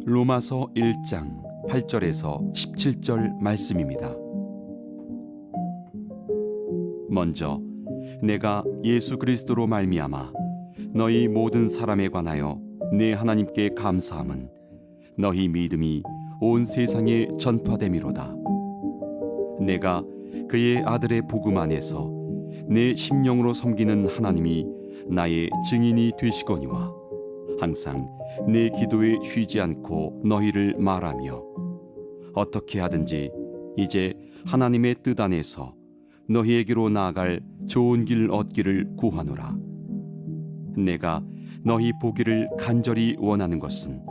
로마서 1장 8절에서 17절 말씀입니다. 먼저 내가 예수 그리스도로 말미암아 너희 모든 사람에 관하여 내 하나님께 감사함은 너희 믿음이 온 세상에 전파됨이로다. 내가 그의 아들의 복음 안에서 내 심령으로 섬기는 하나님이 나의 증인이 되시거니와 항상 내 기도에 쉬지 않고 너희를 말하며 어떻게 하든지 이제 하나님의 뜻 안에서 너희에게로 나아갈 좋은 길 얻기를 구하노라. 내가 너희 보기를 간절히 원하는 것은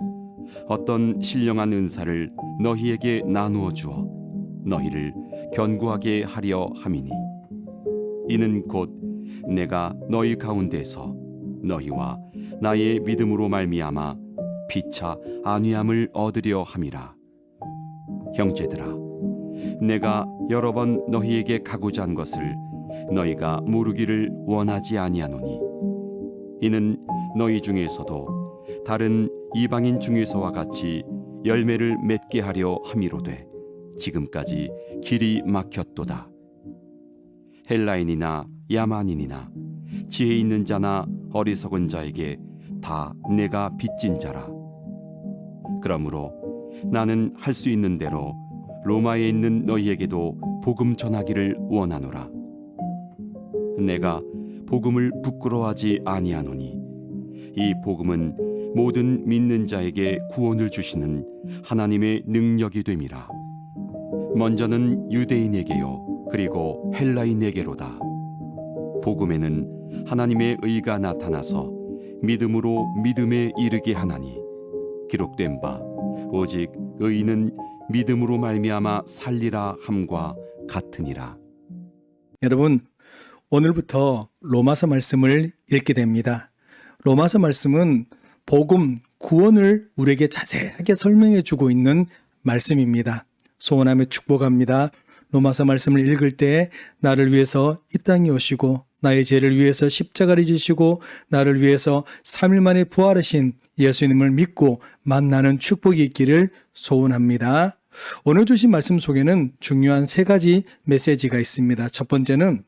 어떤 신령한 은사를 너희에게 나누어 주어 너희를 견고하게 하려 함이니 이는 곧 내가 너희 가운데서 너희와 나의 믿음으로 말미암아 피차 안위함을 얻으려 함이라. 형제들아, 내가 여러 번 너희에게 가고자 한 것을 너희가 모르기를 원하지 아니하노니 이는 너희 중에서도 다른 이방인 중에서와 같이 열매를 맺게 하려 함이로되 지금까지 길이 막혔도다. 헬라인이나 야만인이나 지혜 있는 자나 어리석은 자에게 다 내가 빚진 자라. 그러므로 나는 할 수 있는 대로 로마에 있는 너희에게도 복음 전하기를 원하노라. 내가 복음을 부끄러워하지 아니하노니 이 복음은 모든 믿는 자에게 구원을 주시는 하나님의 능력이 됨이라. 먼저는 유대인에게요 그리고 헬라인에게로다. 복음에는 하나님의 의가 나타나서 믿음으로 믿음에 이르게 하나니 기록된 바 오직 의인은 믿음으로 말미암아 살리라 함과 같으니라. 여러분, 오늘부터 로마서 말씀을 읽게 됩니다. 로마서 말씀은 복음, 구원을 우리에게 자세하게 설명해 주고 있는 말씀입니다. 소원하며 축복합니다. 로마서 말씀을 읽을 때 나를 위해서 이 땅에 오시고 나의 죄를 위해서 십자가를 지시고 나를 위해서 3일 만에 부활하신 예수님을 믿고 만나는 축복이 있기를 소원합니다. 오늘 주신 말씀 속에는 중요한 3가지 메시지가 있습니다. 첫 번째는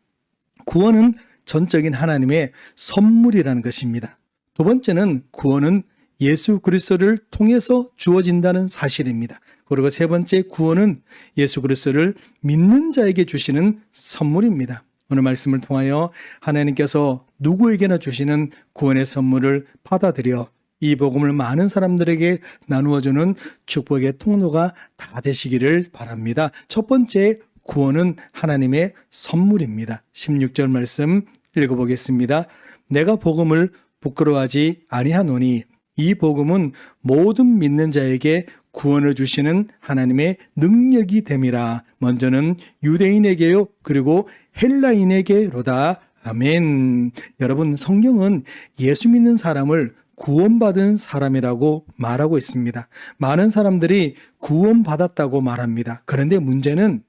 구원은 전적인 하나님의 선물이라는 것입니다. 두 번째는 구원은 예수 그리스도를 통해서 주어진다는 사실입니다. 그리고 세 번째, 구원은 예수 그리스도를 믿는 자에게 주시는 선물입니다. 오늘 말씀을 통하여 하나님께서 누구에게나 주시는 구원의 선물을 받아들여 이 복음을 많은 사람들에게 나누어주는 축복의 통로가 다 되시기를 바랍니다. 첫 번째, 구원은 하나님의 선물입니다. 16절 말씀 읽어보겠습니다. 내가 복음을 부끄러워하지 아니하노니 이 복음은 모든 믿는 자에게 구원을 주시는 하나님의 능력이 됨이라. 먼저는 유대인에게요 그리고 헬라인에게로다. 아멘. 여러분, 성경은 예수 믿는 사람을 구원받은 사람이라고 말하고 있습니다. 많은 사람들이 구원받았다고 말합니다. 그런데 문제는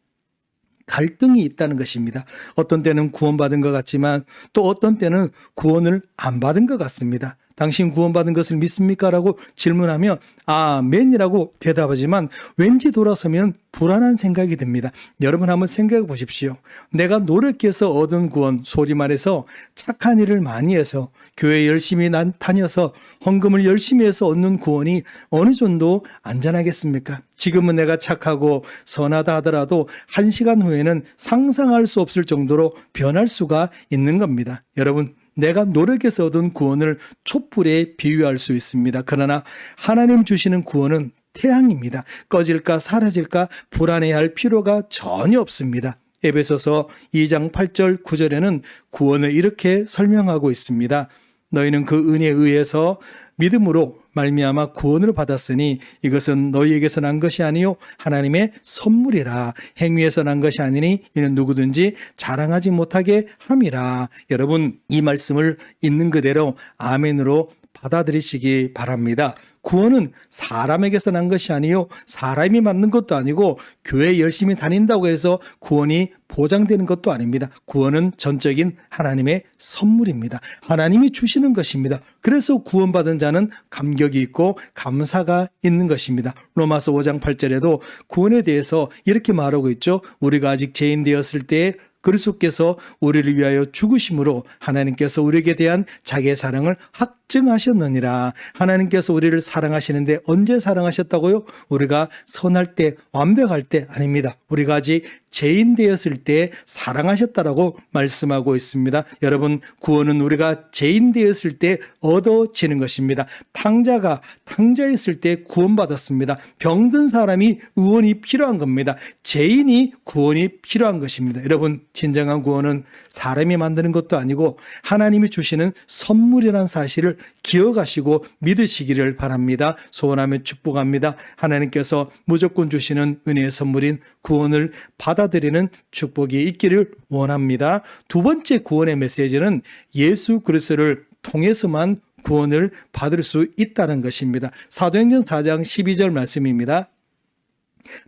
갈등이 있다는 것입니다. 어떤 때는 구원받은 것 같지만 또 어떤 때는 구원을 안 받은 것 같습니다. 당신 구원받은 것을 믿습니까? 라고 질문하면 아멘이라고 대답하지만 왠지 돌아서면 불안한 생각이 듭니다. 여러분 한번 생각해 보십시오. 내가 노력해서 얻은 구원, 소리 말해서 착한 일을 많이 해서 교회 열심히 다녀서 헌금을 열심히 해서 얻는 구원이 어느 정도 안전하겠습니까? 지금은 내가 착하고 선하다 하더라도 1시간 후에는 상상할 수 없을 정도로 변할 수가 있는 겁니다. 여러분, 내가 노력해서 얻은 구원을 촛불에 비유할 수 있습니다. 그러나 하나님 주시는 구원은 태양입니다. 꺼질까 사라질까 불안해할 필요가 전혀 없습니다. 에베소서 2장 8절 9절에는 구원을 이렇게 설명하고 있습니다. 너희는 그 은혜에 의해서 믿음으로 말미암아 구원을 받았으니 이것은 너희에게서 난 것이 아니요 하나님의 선물이라. 행위에서 난 것이 아니니 이는 누구든지 자랑하지 못하게 함이라. 여러분, 이 말씀을 있는 그대로 아멘으로 받아들이시기 바랍니다. 구원은 사람에게서 난 것이 아니요 사람이 만든 것도 아니고 교회 열심히 다닌다고 해서 구원이 보장되는 것도 아닙니다. 구원은 전적인 하나님의 선물입니다. 하나님이 주시는 것입니다. 그래서 구원받은 자는 감격이 있고 감사가 있는 것입니다. 로마서 5장 8절에도 구원에 대해서 이렇게 말하고 있죠. 우리가 아직 죄인 되었을 때 그리스도께서 우리를 위하여 죽으심으로 하나님께서 우리에게 대한 자기의 사랑을 확증하셨느니라. 하나님께서 우리를 사랑하시는데 언제 사랑하셨다고요? 우리가 선할 때, 완벽할 때 아닙니다. 우리가 아직 죄인 되었을 때 사랑하셨다라고 말씀하고 있습니다. 여러분, 구원은 우리가 죄인 되었을 때 얻어지는 것입니다. 탕자가 탕자였을 때 구원받았습니다. 병든 사람이 의원이 필요한 겁니다. 죄인이 구원이 필요한 것입니다. 여러분, 진정한 구원은 사람이 만드는 것도 아니고 하나님이 주시는 선물이라는 사실을 기억하시고 믿으시기를 바랍니다. 소원하며 축복합니다. 하나님께서 무조건 주시는 은혜의 선물인 구원을 받아들이는 축복이 있기를 원합니다. 두 번째 구원의 메시지는 예수 그리스도를 통해서만 구원을 받을 수 있다는 것입니다. 사도행전 4장 12절 말씀입니다.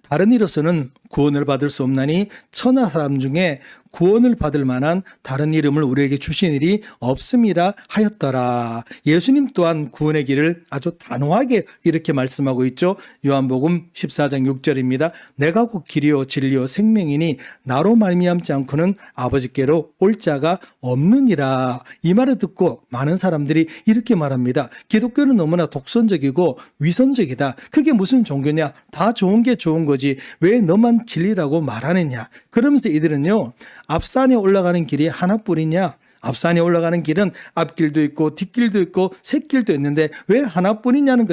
다른 이로서는 구원을 받을 수 없나니 천하 사람 중에 구원을 받을 만한 다른 이름을 우리에게 주신 일이 없음이라 하였더라. 예수님 또한 구원의 길을 아주 단호하게 이렇게 말씀하고 있죠. 요한복음 14장 6절입니다. 내가 곧 길이요 진리요 생명이니 나로 말미암지 않고는 아버지께로 올 자가 없느니라. 이 말을 듣고 많은 사람들이 이렇게 말합니다. 기독교는 너무나 독선적이고 위선적이다. 그게 무슨 종교냐? 다 좋은 게 좋은 거지. 왜 너만 진리라고 말하느냐? 그러면서 이들은요, 앞산에 올라가는 길이 하나뿐이냐? 앞산에 올라가는 길은 앞길도 있고 뒷길도 있고 샛길도 있는데 왜 하나뿐이냐는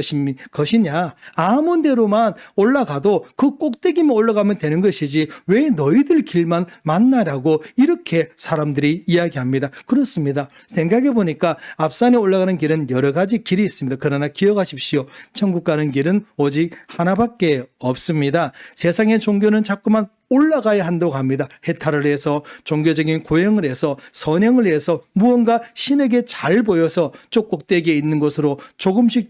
것이냐? 아무 데로만 올라가도 그 꼭대기만 올라가면 되는 것이지 왜 너희들 길만 만나라고 이렇게 사람들이 이야기합니다. 그렇습니다. 생각해 보니까 앞산에 올라가는 길은 여러 가지 길이 있습니다. 그러나 기억하십시오. 천국 가는 길은 오직 하나밖에 없습니다. 세상의 종교는 자꾸만 올라가야 한다고 합니다. 해탈을 해서 종교적인 고행을 해서 선행을 해서 무언가 신에게 잘 보여서 쪽꼭대기에 있는 곳으로 조금씩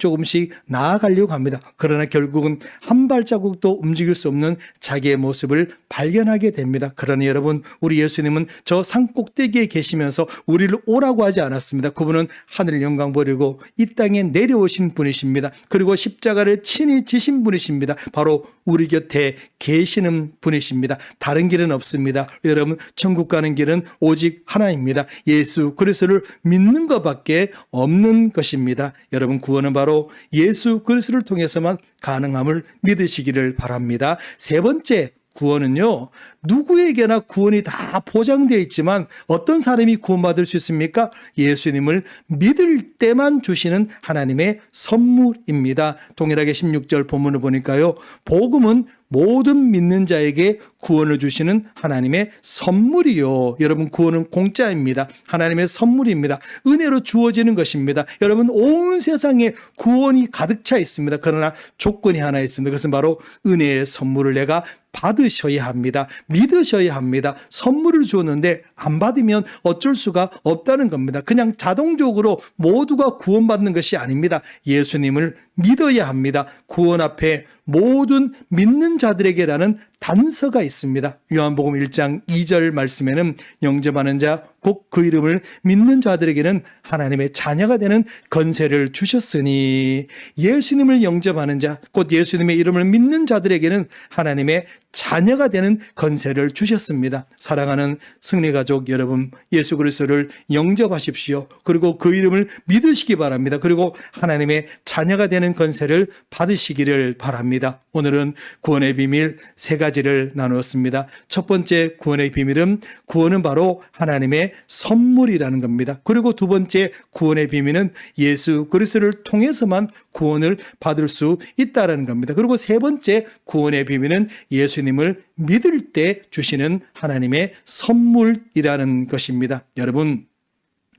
나아가려고 합니다. 그러나 결국은 한 발자국도 움직일 수 없는 자기의 모습을 발견하게 됩니다. 그러나 여러분, 우리 예수님은 저 산 꼭대기에 계시면서 우리를 오라고 하지 않았습니다. 그분은 하늘 영광 버리고 이 땅에 내려오신 분이십니다. 그리고 십자가를 친히 지신 분이십니다. 바로 우리 곁에 계시는 분이십니다. 다른 길은 없습니다. 여러분, 천국 가는 길은 오직 하나입니다. 예수 그리스도를 믿는 것밖에 없는 것입니다. 여러분, 구원은 바로 예수 그리스도를 통해서만 가능함을 믿으시기를 바랍니다. 세 번째, 구원은요, 누구에게나 구원이 다 보장되어 있지만 어떤 사람이 구원받을 수 있습니까? 예수님을 믿을 때만 주시는 하나님의 선물입니다. 동일하게 16절 본문을 보니까요, 복음은 모든 믿는 자에게 구원을 주시는 하나님의 선물이요. 여러분, 구원은 공짜입니다. 하나님의 선물입니다. 은혜로 주어지는 것입니다. 여러분, 온 세상에 구원이 가득 차 있습니다. 그러나 조건이 하나 있습니다. 그것은 바로 은혜의 선물을 내가 받으셔야 합니다. 믿으셔야 합니다. 선물을 주었는데 안 받으면 어쩔 수가 없다는 겁니다. 그냥 자동적으로 모두가 구원받는 것이 아닙니다. 예수님을 믿어야 합니다. 구원 앞에 모든 믿는 자들에게라는 단서가 있습니다. 요한복음 1장 2절 말씀에는 영접하는 자 곧 그 이름을 믿는 자들에게는 하나님의 자녀가 되는 권세를 주셨으니, 예수님을 영접하는 자 곧 예수님의 이름을 믿는 자들에게는 하나님의 자녀가 되는 권세를 주셨습니다. 사랑하는 승리가족 여러분, 예수 그리스도를 영접하십시오. 그리고 그 이름을 믿으시기 바랍니다. 그리고 하나님의 자녀가 되는 권세를 받으시기를 바랍니다. 오늘은 구원의 비밀 세 가지를 나누었습니다. 첫 번째 구원의 비밀은 구원은 바로 하나님의 선물이라는 겁니다. 그리고 두 번째 구원의 비밀은 예수 그리스도를 통해서만 구원을 받을 수 있다는 겁니다. 그리고 세 번째 구원의 비밀은 예수님을 믿을 때 주시는 하나님의 선물이라는 것입니다. 여러분,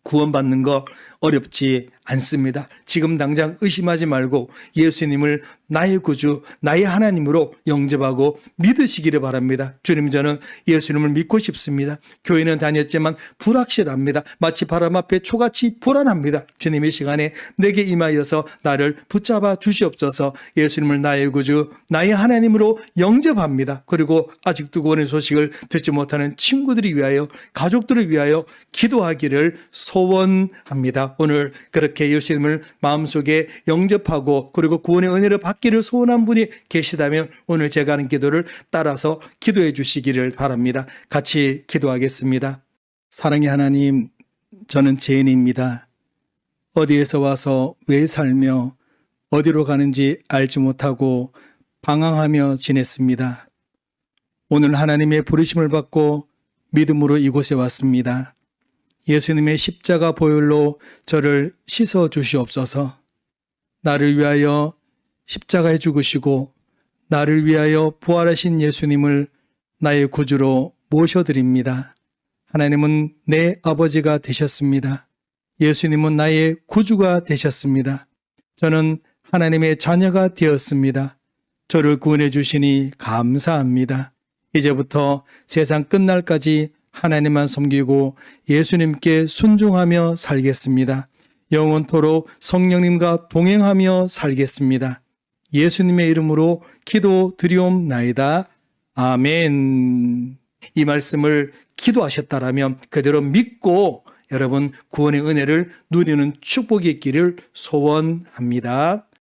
구원받는 거 어렵지 않습니다. 지금 당장 의심하지 말고 예수님을 나의 구주, 나의 하나님으로 영접하고 믿으시기를 바랍니다. 주님, 저는 예수님을 믿고 싶습니다. 교회는 다녔지만 불확실합니다. 마치 바람 앞에 초같이 불안합니다. 주님, 이 시간에 내게 임하여서 나를 붙잡아 주시옵소서. 예수님을 나의 구주, 나의 하나님으로 영접합니다. 그리고 아직도 구원의 소식을 듣지 못하는 친구들을 위하여, 가족들을 위하여 기도하기를 소원합니다. 오늘 그렇게 예수님을 마음속에 영접하고 그리고 구원의 은혜를 받기를 소원한 분이 계시다면 오늘 제가 하는 기도를 따라서 기도해 주시기를 바랍니다. 같이 기도하겠습니다. 사랑의 하나님, 저는 죄인입니다. 어디에서 와서 왜 살며 어디로 가는지 알지 못하고 방황하며 지냈습니다. 오늘 하나님의 부르심을 받고 믿음으로 이곳에 왔습니다. 예수님의 십자가 보혈로 저를 씻어 주시옵소서. 나를 위하여 십자가에 죽으시고 나를 위하여 부활하신 예수님을 나의 구주로 모셔드립니다. 하나님은 내 아버지가 되셨습니다. 예수님은 나의 구주가 되셨습니다. 저는 하나님의 자녀가 되었습니다. 저를 구원해 주시니 감사합니다. 이제부터 세상 끝날까지 하나님만 섬기고 예수님께 순종하며 살겠습니다. 영원토록 성령님과 동행하며 살겠습니다. 예수님의 이름으로 기도드리옵나이다. 아멘. 이 말씀을 기도하셨다라면 그대로 믿고 여러분 구원의 은혜를 누리는 축복이 있기를 소원합니다.